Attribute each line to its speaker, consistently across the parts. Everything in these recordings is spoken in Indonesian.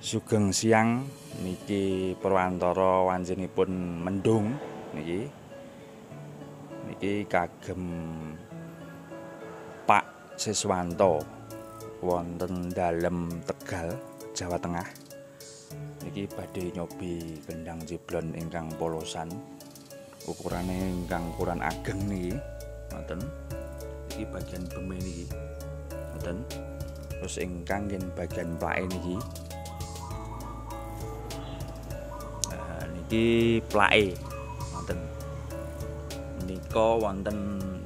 Speaker 1: Sugeng siang niki Purwantara wanjenipun mendung niki. Niki kagem Pak Siswanto wonten dalem Tegal, Jawa Tengah. Niki badhe nyobi kendang ciblon ingkang polosan. Ukurane ingkang ukuran ageng niki. Ngoten. Iki bagian beme niki. Ngoten. Terus ingkang yen bagian plake niki. Niki plake wonten menika wonten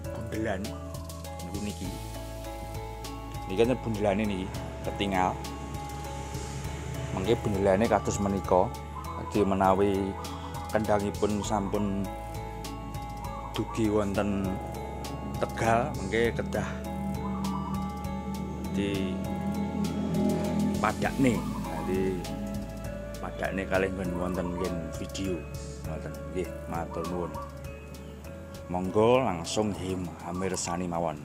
Speaker 1: bundelan niku niki kan bundelane niki ketingal mengke bundelane kados menika dadi menawi kendhangipun sampun dugi wonten Tegal mengke kedah di padakne dadi padakne kalih nggon wonten yen video ngoten nggih matur nuwun. Monggo langsung hamirsani mawon.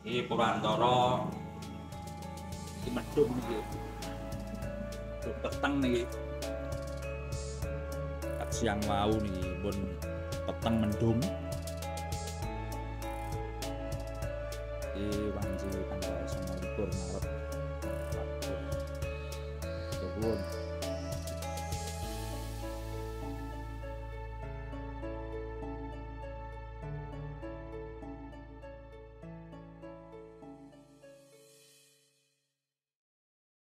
Speaker 1: Iki Purwantara iki medhung niki. Peteng niki. Kat siang wau niki pun peteng mendung. Iki wanci tanggal 29 Maret. Nuwun.